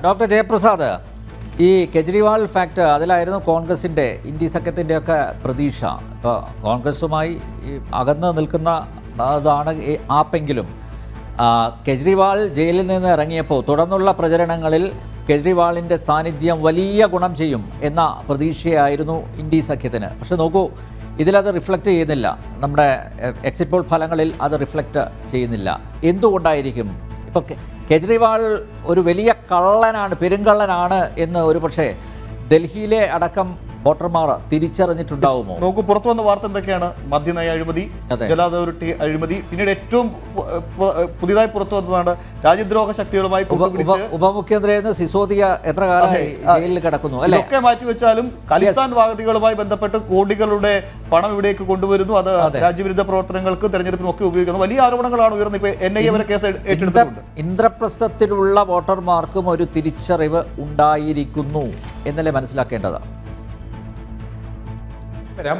Doctor Jayaprasad, ഈ Kejriwal fact അതിലായിരുന്നു കോൺഗ്രസിൻ്റെ India സഖ്യത്തിൻ്റെയൊക്കെ പ്രതീക്ഷ. ഇപ്പോൾ കോൺഗ്രസുമായി അകന്ന് നിൽക്കുന്ന അതാണ് ആപ്പെങ്കിലും കെജ്രിവാൾ ജയിലിൽ നിന്ന് ഇറങ്ങിയപ്പോൾ തുടർന്നുള്ള പ്രചരണങ്ങളിൽ കെജ്രിവാളിൻ്റെ സാന്നിധ്യം വലിയ ഗുണം ചെയ്യും എന്ന പ്രതീക്ഷയായിരുന്നു ഇന്ത്യ സഖ്യത്തിന്. പക്ഷെ നോക്കൂ, ഇതിലത് റിഫ്ലക്റ്റ് ചെയ്യുന്നില്ല. നമ്മുടെ എക്സിറ്റ് പോൾ ഫലങ്ങളിൽ അത് റിഫ്ലക്റ്റ് ചെയ്യുന്നില്ല. എന്തുകൊണ്ടായിരിക്കും? ഇപ്പോൾ കെജ്രിവാൾ ഒരു വലിയ കള്ളനാണ്, പെരുങ്കള്ളനാണ് എന്ന് ഒരു പക്ഷേ ഡൽഹിയിലെ അടക്കം വോട്ടർമാർ തിരിച്ചറിഞ്ഞിട്ടുണ്ടാവുമോ? നോക്കൂ, പുറത്തു വന്ന വാർത്ത എന്തൊക്കെയാണ്? മദ്യനയ അഴിമതി, ജലഅതോറിറ്റി അഴിമതി, പിന്നീട് ഏറ്റവും പുതിയതായി പുറത്തു വന്നതാണ് രാജ്യദ്രോഹ ശക്തികളുമായി ഉപമുഖ്യമന്ത്രിയായിരുന്ന സിസോദിയ എത്ര കാലമായി ജയിലിൽ കിടക്കുന്നു അല്ലേ? ഒക്കെ മാറ്റിവെച്ചാലും ഖലിസ്ഥാൻ വാദികളുമായി ബന്ധപ്പെട്ട് കോടികളുടെ പണം ഇവിടേക്ക് കൊണ്ടുവരുന്നു, അത് രാജ്യവിരുദ്ധ പ്രവർത്തനങ്ങൾക്ക് തെരഞ്ഞെടുപ്പിനും ഒക്കെ ഉപയോഗിക്കുന്നു. വലിയ ആരോപണങ്ങളാണ് ഉയർന്നത്. ഇപ്പൊ NIA വരെ കേസ് ഏറ്റെടുത്തിട്ടുണ്ട്. ഇന്ദ്രപ്രസ്ഥത്തിലുള്ള വോട്ടർമാർക്കും ഒരു തിരിച്ചറിവ് ഉണ്ടായിരിക്കുന്നു എന്നല്ലേ മനസ്സിലാക്കേണ്ടത്?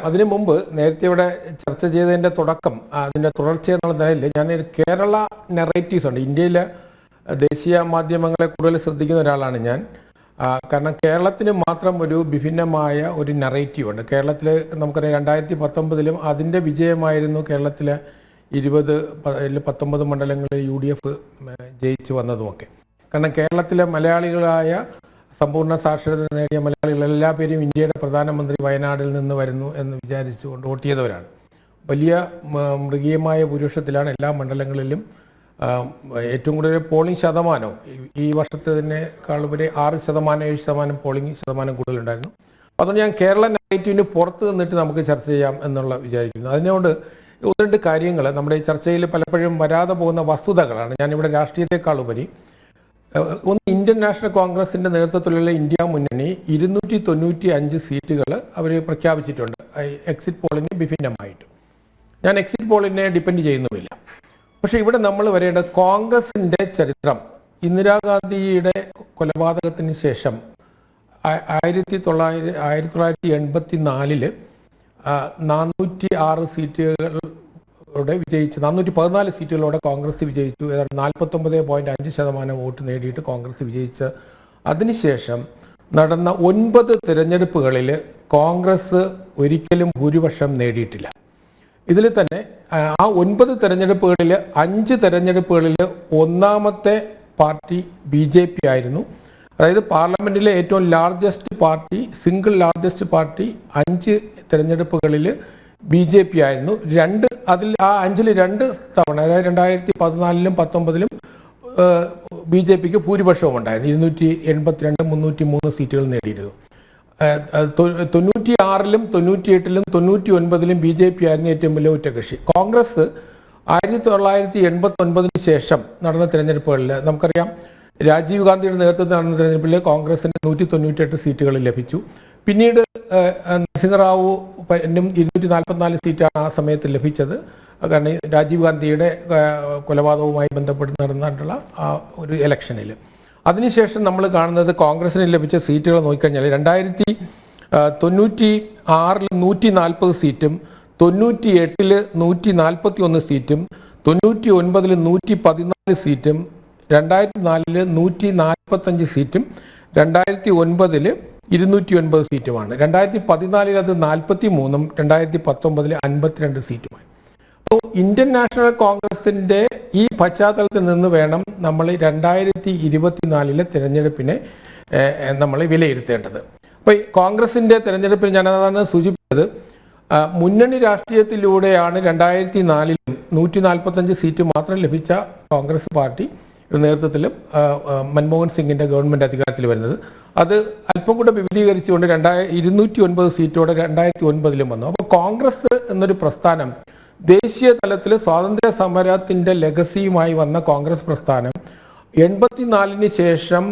അതിനു മുമ്പ് നേരത്തെ ഇവിടെ ചർച്ച ചെയ്തതിൻ്റെ തുടക്കം, അതിൻ്റെ തുടർച്ച എന്നുള്ള നിലയിൽ ഞാൻ കേരള നെറേറ്റീവ്സ് ഉണ്ട്. ഇന്ത്യയിലെ ദേശീയ മാധ്യമങ്ങളെ കൂടുതൽ ശ്രദ്ധിക്കുന്ന ഒരാളാണ് ഞാൻ. കാരണം കേരളത്തിന് മാത്രം ഒരു വിഭിന്നമായ ഒരു നെറേറ്റീവ് ഉണ്ട്. കേരളത്തിൽ നമുക്കറിയാം 2019 അതിൻ്റെ വിജയമായിരുന്നു കേരളത്തിലെ 20-19 മണ്ഡലങ്ങളിൽ UDF ജയിച്ചു വന്നതുമൊക്കെ. കാരണം കേരളത്തിലെ മലയാളികളായ സമ്പൂർണ്ണ സാക്ഷരത നേടിയ മലയാളികൾ എല്ലാ പേരും ഇന്ത്യയുടെ പ്രധാനമന്ത്രി വയനാടിൽ നിന്ന് വരുന്നു എന്ന് വിചാരിച്ചുകൊണ്ട് വോട്ട് ചെയ്തവരാണ്. വലിയ മൃഗീയമായ ഭൂരിപക്ഷത്തിലാണ് എല്ലാ മണ്ഡലങ്ങളിലും. ഏറ്റവും കൂടുതൽ പോളിംഗ് ശതമാനം ഈ വർഷത്തെ തന്നെക്കാളുപരി 6%-7% പോളിംഗ് ശതമാനം കൂടുതലുണ്ടായിരുന്നു. അതുകൊണ്ട് ഞാൻ കേരള നെഗറ്റീവിന് പുറത്ത് നിന്നിട്ട് നമുക്ക് ചർച്ച ചെയ്യാം എന്നുള്ള വിചാരിക്കുന്നു. അതിനോട് ഒന്ന് രണ്ട് കാര്യങ്ങൾ നമ്മുടെ ഈ ചർച്ചയിൽ പലപ്പോഴും വരാതെ പോകുന്ന വസ്തുതകളാണ്. ഞാനിവിടെ രാഷ്ട്രീയത്തെക്കാളുപരി ഒന്ന്, ഇന്ത്യൻ നാഷണൽ കോൺഗ്രസിൻ്റെ നേതൃത്വത്തിലുള്ള ഇന്ത്യ മുന്നണി 295 സീറ്റുകൾ അവർ പ്രഖ്യാപിച്ചിട്ടുണ്ട്, എക്സിറ്റ് പോളിന് വിഭിന്നമായിട്ട്. ഞാൻ എക്സിറ്റ് പോളിനെ ഡിപ്പെൻഡ് ചെയ്യുന്നുമില്ല. പക്ഷേ ഇവിടെ നമ്മൾ വരേണ്ടത് കോൺഗ്രസിൻ്റെ ചരിത്രം. ഇന്ദിരാഗാന്ധിയുടെ കൊലപാതകത്തിന് ശേഷം 1984 406 സീറ്റുകളോടെ വിജയിച്ച് 414 സീറ്റുകളോടെ കോൺഗ്രസ് വിജയിച്ചു. ഏതാണ്ട് 49.5% വോട്ട് നേടിയിട്ട് കോൺഗ്രസ് വിജയിച്ച് അതിനുശേഷം നടന്ന 9 തിരഞ്ഞെടുപ്പുകളിൽ കോൺഗ്രസ് ഒരിക്കലും ഭൂരിപക്ഷം നേടിയിട്ടില്ല. ഇതിൽ തന്നെ ആ 9 തിരഞ്ഞെടുപ്പുകളിൽ 5 തിരഞ്ഞെടുപ്പുകളിൽ ഒന്നാമത്തെ പാർട്ടി BJP ആയിരുന്നു. അതായത് പാർലമെൻറ്റിലെ ഏറ്റവും largest party, single largest party 5 തിരഞ്ഞെടുപ്പുകളിൽ BJP ആയിരുന്നു. അതിൽ ആ 5-ൽ 2 തവണ, അതായത് 2014-ലും 2019-ലും BJPക്ക് ഭൂരിപക്ഷവും ഉണ്ടായിരുന്നു. 282, 303 സീറ്റുകൾ നേടിയിരുന്നു. 96-ലും 98-ലും 99-ലും BJP ആയിരുന്നു ഏറ്റവും വലിയ ഒറ്റകക്ഷി. കോൺഗ്രസ് 1989 ശേഷം നടന്ന തിരഞ്ഞെടുപ്പുകളിൽ നമുക്കറിയാം, രാജീവ് ഗാന്ധിയുടെ നേതൃത്വത്തിൽ നടന്ന തിരഞ്ഞെടുപ്പിൽ കോൺഗ്രസിന് 198 സീറ്റുകൾ ലഭിച്ചു. പിന്നീട് നരസിംഹറാവു 244 സീറ്റാണ് ആ സമയത്ത് ലഭിച്ചത്. കാരണം രാജീവ് ഗാന്ധിയുടെ കൊലപാതകവുമായി ബന്ധപ്പെട്ട് നടന്നിട്ടുള്ള ആ ഒരു ഇലക്ഷനിൽ. അതിനുശേഷം നമ്മൾ കാണുന്നത് കോൺഗ്രസിന് ലഭിച്ച സീറ്റുകൾ നോക്കിക്കഴിഞ്ഞാൽ 1996 140 സീറ്റും, 98 141 സീറ്റും, 99 114 സീറ്റും, 2004 145 സീറ്റും, 2009 209 സീറ്റുമാണ്. 2014 അത് 43-ഉം 2019 52 സീറ്റുമായി. അപ്പോൾ ഇന്ത്യൻ നാഷണൽ കോൺഗ്രസിൻ്റെ ഈ പശ്ചാത്തലത്തിൽ നിന്ന് വേണം നമ്മൾ 2024 തിരഞ്ഞെടുപ്പിനെ നമ്മൾ വിലയിരുത്തേണ്ടത്. അപ്പോൾ കോൺഗ്രസിൻ്റെ തിരഞ്ഞെടുപ്പിൽ ഞാനതാണ് സൂചിപ്പിച്ചത്. മുന്നണി രാഷ്ട്രീയത്തിലൂടെയാണ് 2004-ലും 145 സീറ്റ് മാത്രം ലഭിച്ച കോൺഗ്രസ് പാർട്ടി നേതൃത്വത്തിലും മൻമോഹൻ സിംഗിൻ്റെ ഗവൺമെൻറ് അധികാരത്തിൽ വരുന്നത്. അത് അല്പം കൂടെ വിപുലീകരിച്ചുകൊണ്ട് 209 സീറ്റോടെ 2009-ലും വന്നു. അപ്പോൾ കോൺഗ്രസ് എന്നൊരു പ്രസ്ഥാനം ദേശീയ തലത്തിൽ സ്വാതന്ത്ര്യ സമരത്തിൻ്റെ ലെഗസിയുമായി വന്ന കോൺഗ്രസ് പ്രസ്ഥാനം 84-ന് ശേഷം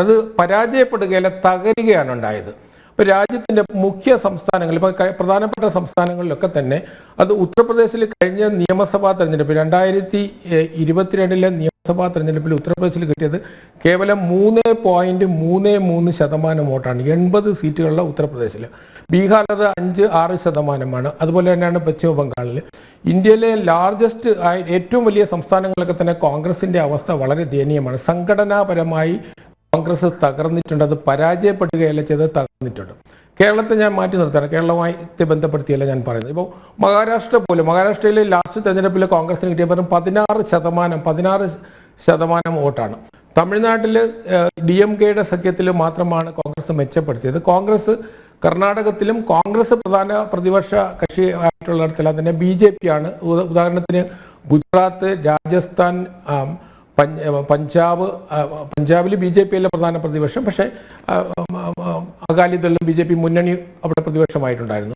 അത് പരാജയപ്പെടുകയല്ല, തകരുകയാണ് ഉണ്ടായത്. ഇപ്പോൾ രാജ്യത്തിൻ്റെ മുഖ്യ സംസ്ഥാനങ്ങൾ, ഇപ്പോൾ പ്രധാനപ്പെട്ട സംസ്ഥാനങ്ങളിലൊക്കെ തന്നെ, അത് ഉത്തർപ്രദേശിൽ കഴിഞ്ഞ നിയമസഭാ തെരഞ്ഞെടുപ്പ് 2022 നിയമസഭാ തെരഞ്ഞെടുപ്പിൽ ഉത്തർപ്രദേശിൽ കിട്ടിയത് കേവലം 3.33% വോട്ടാണ്. 80 സീറ്റുകളുള്ള ഉത്തർപ്രദേശിൽ. ബീഹാർ അത് 5-6%. അതുപോലെ തന്നെയാണ് പശ്ചിമ ബംഗാളിൽ. ഇന്ത്യയിലെ ലാർജസ്റ്റ് ഏറ്റവും വലിയ സംസ്ഥാനങ്ങളൊക്കെ തന്നെ കോൺഗ്രസിൻ്റെ അവസ്ഥ വളരെ ദയനീയമാണ്. സംഘടനാപരമായി കോൺഗ്രസ് തകർന്നിട്ടുണ്ട്. അത് പരാജയപ്പെടുകയല്ല ചെയ്ത് തകർന്നിട്ടുണ്ട്. കേരളത്തെ ഞാൻ മാറ്റി നിർത്തുകയാണ്, കേരളവുമായി ബന്ധപ്പെടുത്തിയല്ല ഞാൻ പറയുന്നത്. ഇപ്പോൾ മഹാരാഷ്ട്രയിലെ ലാസ്റ്റ് തെരഞ്ഞെടുപ്പിൽ കോൺഗ്രസിന് കിട്ടിയ വെറും 16% വോട്ടാണ്. തമിഴ്നാട്ടിൽ DMKയുടെ സഖ്യത്തിൽ മാത്രമാണ് കോൺഗ്രസ് മെച്ചപ്പെടുത്തിയത്. കോൺഗ്രസ് കർണാടകത്തിലും കോൺഗ്രസ് പ്രധാന പ്രതിപക്ഷ കക്ഷി ആയിട്ടുള്ളിടത്തെല്ലാം തന്നെ BJP ആണ്. ഉദാഹരണത്തിന് ഗുജറാത്ത്, രാജസ്ഥാൻ, പഞ്ചാബിൽ BJP അല്ല പ്രധാന പ്രതിപക്ഷം, പക്ഷേ അകാലിദളും BJP മുന്നണി അവിടെ പ്രതിപക്ഷമായിട്ടുണ്ടായിരുന്നു.